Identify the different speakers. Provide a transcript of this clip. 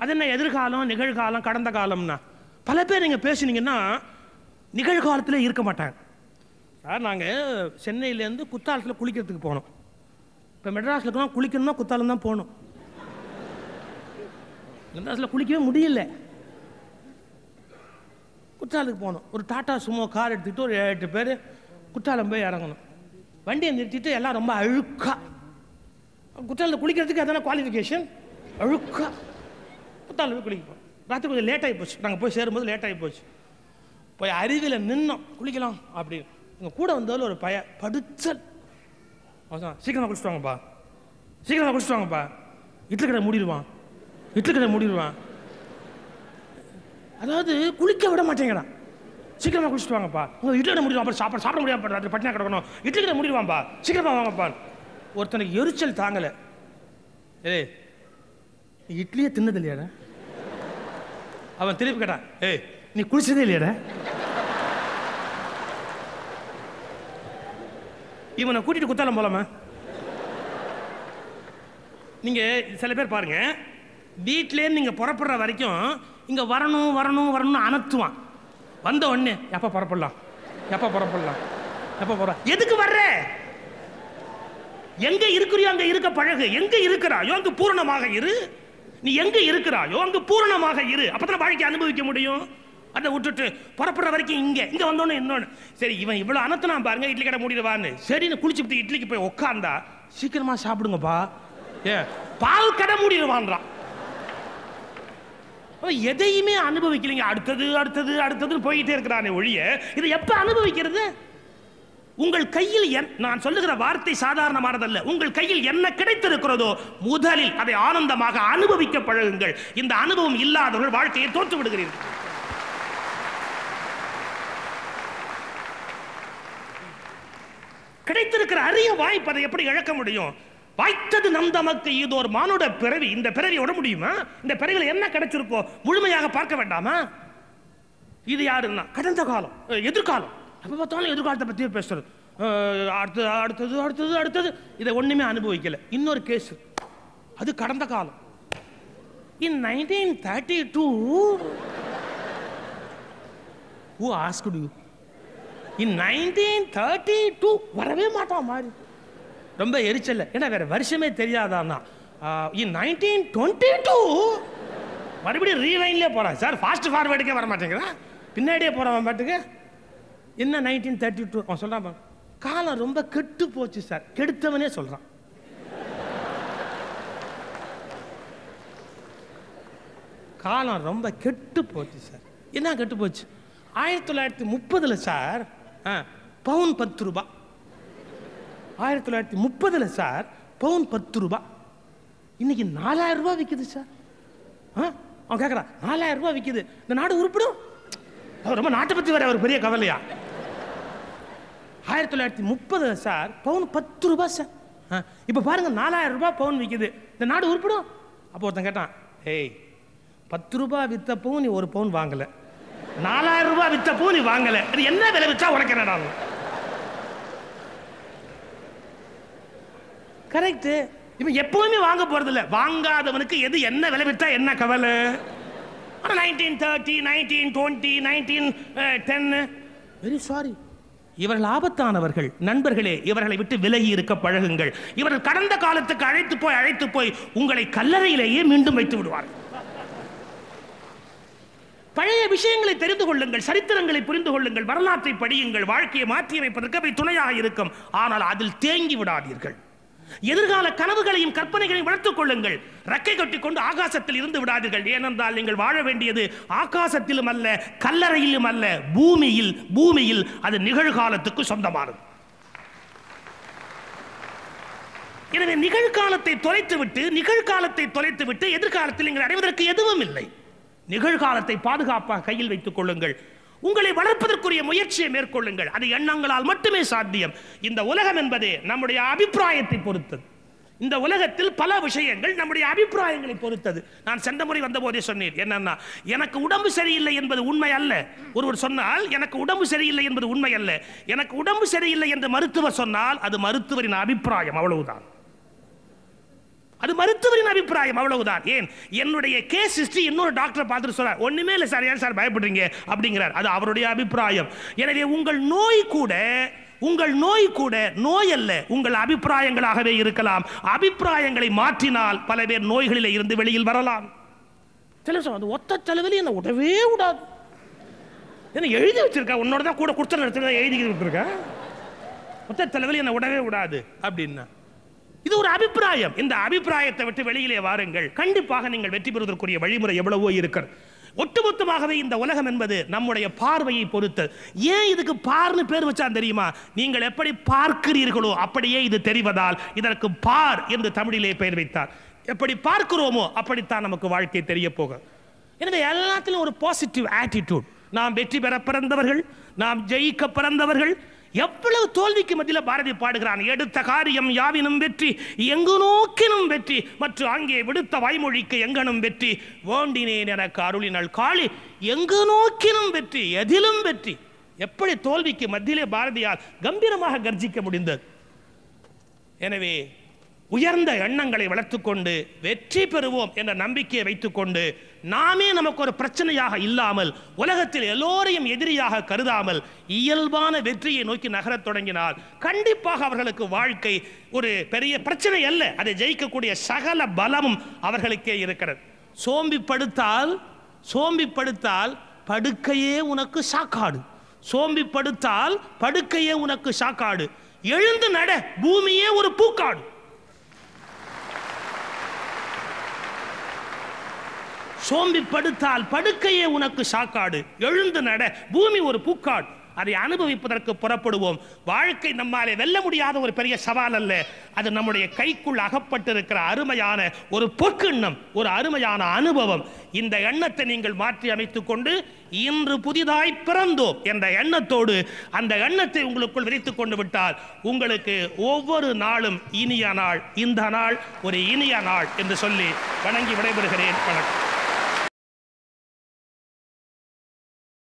Speaker 1: அது என்ன எதிர்காலம், நிகழ்காலம், கடந்த காலம்னா? பல பேர் நீங்கள் பேசுனீங்கன்னா நிகழ்காலத்தில் இருக்க மாட்டாங்க. சார் நாங்கள் சென்னையிலேருந்து குத்தாலத்தில் குளிக்கிறதுக்கு போனோம். இப்போ மெட்ராஸில் இருக்கலாம் குளிக்கணும்னா குத்தாலம் தான் போகணும். மெட்ராஸில் குளிக்கவே முடியல. குற்றாலத்துக்கு போகணும். ஒரு டாடா சுமோ கார் எடுத்துக்கிட்டு ஒரு 7-8 பேர் குற்றாலம் போய் இறங்கணும். வண்டியை நிறுத்திட்டு எல்லாம் ரொம்ப அழுக்கா. குற்றாலத்தில் குளிக்கிறதுக்கு அதான குவாலிஃபிகேஷன், அழுக்கா. குற்றாலம் போய் குளிப்போம். ராத்திரி கொஞ்சம் லேட்டாகி போச்சு. நாங்கள் போய் சேரும்போது லேட்டாகி போச்சு. போய் அருவியில் நின்னோம், குளிக்கலாம் அப்படின்னு. எங்கள் கூட வந்தாலும் ஒரு படுச்சல். சீக்கிரமாக குளிச்சுட்டு வாங்கப்பா, சீக்கிரமாக குளிச்சுட்டு வாங்கப்பா, இட்லி கடை மூடிடுவான், இட்லி கடை மூடிடுவான். அதாவது குளிக்க விட மாட்டேங்கிறான். சீக்கிரமாக குளிச்சுட்டு வாங்கப்பா, உங்கள் இட்லி கடை முடிடுவான், அப்புறம் சாப்பிட முடியாம பட்டினா கிடக்கணும், இட்லி கடை முடிடுவான்ப்பா, சீக்கிரமாக வாங்கப்பா. ஒருத்தனுக்கு எரிச்சல் தாங்கலை. ஏய் இட்லியே தின்னது இல்லையாடா? அவன் திருப்பி கேட்டான், ஏய் நீ குளிச்சதே இல்லையாடா? இவனை கூட்டிட்டு குத்தாலம் போலாமா? நீங்க சில பேர் பாருங்க, வீட்டிலேருந்து நீங்க புறப்படுற வரைக்கும் இங்க வரணும் வரணும் வரணும்னு அனத்துவான். வந்த உடனே எப்ப புறப்படலாம், எப்ப புறப்படலாம், எப்ப போற, எதுக்கு வர்ற? எங்க இருக்கிறியோ அங்க இருக்க பழகு. எங்க இருக்கிறாயோ அங்க பூரணமாக இரு. நீ எங்க இருக்கிறாயோ அங்க பூரணமாக இரு. அப்பதான் வாழ்க்கை அனுபவிக்க முடியும். அதை விட்டுட்டு புறப்படுற வரைக்கும் இங்க வந்தோன்னு இன்னொன்னு. சரி இவன் இவ்வளவு அனத்துனா பாருங்க, இட்லி கடை மூடிடுவான்னு. சரின்னு குளிச்சுட்டு இட்லிக்கு போய் உட்காந்தா, சீக்கிரமா சாப்பிடுங்கப்பா, பால் கடை மூடிடுவான்றான். எதையுமே அனுபவிக்கலைங்க. அடுத்தது அடுத்தது அடுத்ததுன்னு போயிட்டே இருக்கிறானே ஒழிய இதை எப்ப அனுபவிக்கிறது? உங்கள் கையில் நான் சொல்லுகிற வார்த்தை சாதாரணமானதல்ல. உங்கள் கையில் என்ன கிடைத்திருக்கிறதோ முதலில் அதை ஆனந்தமாக அனுபவிக்க பழகுங்கள். இந்த அனுபவம் இல்லாதவர்கள் வாழ்க்கையை தோற்று விடுகிறீர்கள். கிடைத்திருக்கிற அரிய வாய்ப்பு அதை எப்படி இழக்க முடியும்? வாய்த்தது நம் தமக்கு இது ஒரு மானுட பிறவி. இந்த பிறவி விட முடியுமா? இந்த பிறவியில் என்ன கிடைச்சிருக்கோ முழுமையாக பார்க்க வேண்டாமா? இது யாருன்னா கடந்த காலம், எதிர்காலம். அப்ப பார்த்தாலும் எதிர்காலத்தை பற்றியே பேசுறது. அடுத்தது அடுத்தது அடுத்தது அடுத்தது இதை ஒண்ணுமே அனுபவிக்கல. இன்னொரு கேஸ், அது கடந்த காலம். In 1932 who asked you? In 1932 வரவே மாட்டான் மாதிரி ரொம்ப எரிச்சல்ல. ஏன்னா வேற வருஷமே தெரியாதான்னா. In 1922 மறுபடியும் ரீவைன்லேயே போறான் சார். ஃபாஸ்ட் ஃபார்வேர்டுக்கே வர மாட்டேங்கிறான், பின்னாடியே போறான் பாட்டுக்கு. என்ன 1932 அவன் சொல்றான், காலம் ரொம்ப கெட்டு போச்சு சார். கெடுத்தவனே சொல்றான். காலம் ரொம்ப கெட்டு போச்சு சார். என்ன கெட்டு போச்சு? 1930 சார் பவுன் 10 ரூபாய். 1930 சார் பவுன் 10 ரூபாய். இன்னைக்கு 4000 ரூபாய் விற்குது சார். அவன் கேட்கறான், 4000 ரூபாய் விற்குது, இந்த நாடு உருப்பிடும்? ரொம்ப நாட்டை பற்றி வர ஒரு பெரிய கவலையா? 1930 சார் பவுன் 10 ரூபாய் சார். இப்போ பாருங்க 4000 ரூபாய் பவுன் விற்குது, இந்த நாடு உருப்பிடும்? அப்போ ஒருத்தன் கேட்டான், ஏய் 10 ரூபாய் வித்த பவுன் நீ ஒரு பவுன் வாங்கல, 4000 ரூபாய் வித்த பவுன் நீ வாங்கல, அது என்ன விலை வச்சா உனக்கு என்னடா? கரெக்ட். இப்ப எப்பவுமே வாங்க போறது இல்ல. வாங்காதவனுக்கு எது என்ன விலை வித்தா என்ன கவலை? 1930, 1920, 1910 வெரி சாரி. இவர்கள் ஆபத்தானவர்கள். நண்பர்களே, இவர்களை விட்டு விலகி இருக்க பழகுங்கள். இவர்கள் கடந்த காலத்துக்கு அழைத்து போய் உங்களை கல்லறையிலேயே மீண்டும் வைத்து விடுவார்கள். பழைய விஷயங்களை தெரிந்து கொள்ளுங்கள், சரித்திரங்களை புரிந்து கொள்ளுங்கள், வரலாற்றை படியுங்கள். வாழ்க்கையை மாற்றி அமைப்பதற்கு அவை துணையாக இருக்கும். ஆனால் அதில் தேங்கி விடாதீர்கள். எதிர்கால கனவுகளையும் கற்பனைகளையும் வளர்த்துக் கொள்ளுங்கள். ரெக்கை கட்டிக் கொண்டு ஆகாசத்தில் இருந்து விடாதீர்கள். ஏனென்றால் நீங்கள் வாழ வேண்டியது ஆகாசத்திலும் அல்ல, கல்லறையிலும் அல்ல, பூமியில். அது நிகழ்காலத்துக்கு சொந்தமானது. எனவே நிகழ்காலத்தை தொலைத்துவிட்டு எதிர்காலத்தில் நீங்கள் அடைவதற்கு எதுவும் இல்லை. நிகழ்காலத்தை பாதுகாப்பாக கையில் வைத்துக் கொள்ளுங்கள். உங்களை வளர்ப்பதற்குரிய முயற்சியை மேற்கொள்ளுங்கள். அது எண்ணங்களால் மட்டுமே சாத்தியம். இந்த உலகம் என்பதே நம்முடைய அபிப்பிராயத்தை பொறுத்தது. இந்த உலகத்தில் பல விஷயங்கள் நம்முடைய அபிப்பிராயங்களை பொறுத்தது. நான் சென்ற முறை வந்த போதே சொன்னேன், என்னன்னா எனக்கு உடம்பு சரியில்லை என்பது உண்மை அல்ல. ஒருவர் சொன்னால் எனக்கு உடம்பு சரியில்லை என்பது உண்மை அல்ல. எனக்கு உடம்பு சரியில்லை என்று மருத்துவர் சொன்னால் அது மருத்துவரின் அபிப்பிராயம், அவ்வளவுதான். அது மருத்துவரின் அபிப்பிராயம், அவ்வளவுதான். ஏன் என்னுடைய கேஸ் ஹிஸ்டரி இன்னொரு டாக்டர் பார்த்துட்டு சொல்றார், ஒண்ணுமே இல்லை சார், ஏன் சார் பயப்படுறீங்க அப்படிங்கிறார். அது அவருடைய அபிப்பிராயம். எனவே உங்கள் நோய் கூட நோய் அல்ல, உங்கள் அபிப்பிராயங்களாகவே இருக்கலாம். அபிப்பிராயங்களை மாற்றினால் பல பேர் நோய்களில் இருந்து வெளியில் வரலாம். அது ஒத்த தலைவலி என்ன விடவே விடாது. என்ன எழுதி வச்சிருக்கா, உன்னோட தான் கூட கொடுத்த எழுதி கொடுத்துருக்கா, ஒத்த தலைவலி என்ன விடவே விடாது அப்படின்னா இது ஒரு அபிப்பிராயம். இந்த அபிப்பிராயத்தை விட்டு வெளியிலே வாருங்கள். கண்டிப்பாக நீங்கள் வெற்றி பெறுவதற்குரிய வழிமுறை எவ்வளவோ இருக்கிறது. ஒட்டுமொத்தமாகவே இந்த உலகம் என்பது நம்முடைய பார்வையை பொறுத்து. ஏன் இதுக்கு பார்னு பேர் வச்சா தெரியுமா? நீங்கள் எப்படி பார்க்கிறீர்களோ அப்படியே இது தெரிவதால் இதற்கு பார் என்று தமிழிலே பெயர் வைத்தார். எப்படி பார்க்கிறோமோ அப்படித்தான் நமக்கு வாழ்க்கை தெரிய போகும். எனவே எல்லாத்திலும் ஒரு பாசிட்டிவ் ஆட்டிடியூட். நாம் வெற்றி பெற பிறந்தவர்கள், நாம் ஜெயிக்க பிறந்தவர்கள். எவ்வளவு தோல்விக்கு மத்தியில் பாரதி பாடுகிறான், எடுத்த காரியம் யாவினும் வெற்றி, எங்கு நோக்கினும் வெற்றி, மற்றும் அங்கே விடுத்த வாய்மொழிக்கு எங்கனும் வெற்றி, வேண்டினேன் எனக்கு அருளினள் காளி, எங்கு நோக்கினும் வெற்றி, எதிலும் வெற்றி. எப்படி தோல்விக்கு மத்தியிலே பாரதியால் கம்பீரமாக கர்ஜிக்க முடிந்தது. எனவே உயர்ந்த எண்ணங்களை வளர்த்துக்கொண்டு வெற்றி பெறுவோம் என்ற நம்பிக்கையை வைத்துக்கொண்டு நாமே நமக்கு ஒரு பிரச்சனையாக இல்லாமல், உலகத்தில் எல்லோரையும் எதிரியாக கருதாமல் இயல்பான வெற்றியை நோக்கி நகரத் தொடங்கினால் கண்டிப்பாக அவர்களுக்கு வாழ்க்கை ஒரு பெரிய பிரச்சனை அல்ல. அதை ஜெயிக்கக்கூடிய சகல பலமும் அவர்களுக்கே இருக்கிறது. சோம்பிப்படுத்தால் படுக்கையே உனக்கு சாக்காடு. சோம்பிப்படுத்தால் படுக்கையே உனக்கு சாக்காடு. எழுந்து நட, பூமியே ஒரு பூக்காடு. சோம்பிப்படுத்தால் படுக்கையே உனக்கு சாக்காடு, எழுந்து நட, பூமி ஒரு பூக்காடு. அதை அனுபவிப்பதற்கு புறப்படுவோம். வாழ்க்கை நம்மாலே வெல்ல முடியாத ஒரு பெரிய சவால் அல்ல, அது நம்முடைய கைக்குள் அகப்பட்டிருக்கிற அருமையான ஒரு பொற்கிண்ணம், ஒரு அருமையான அனுபவம். இந்த எண்ணத்தை நீங்கள் மாற்றி அமைத்துக் கொண்டு இன்று புதிதாய் பிறந்தோம் என்ற எண்ணத்தோடு அந்த எண்ணத்தை உங்களுக்குள் விரித்துக் கொண்டு விட்டால் உங்களுக்கு ஒவ்வொரு நாளும் இனிய நாள், இந்த நாள் ஒரு இனிய நாள் என்று சொல்லி வணங்கி விடைபெறுகிறேன். வணக்கம்.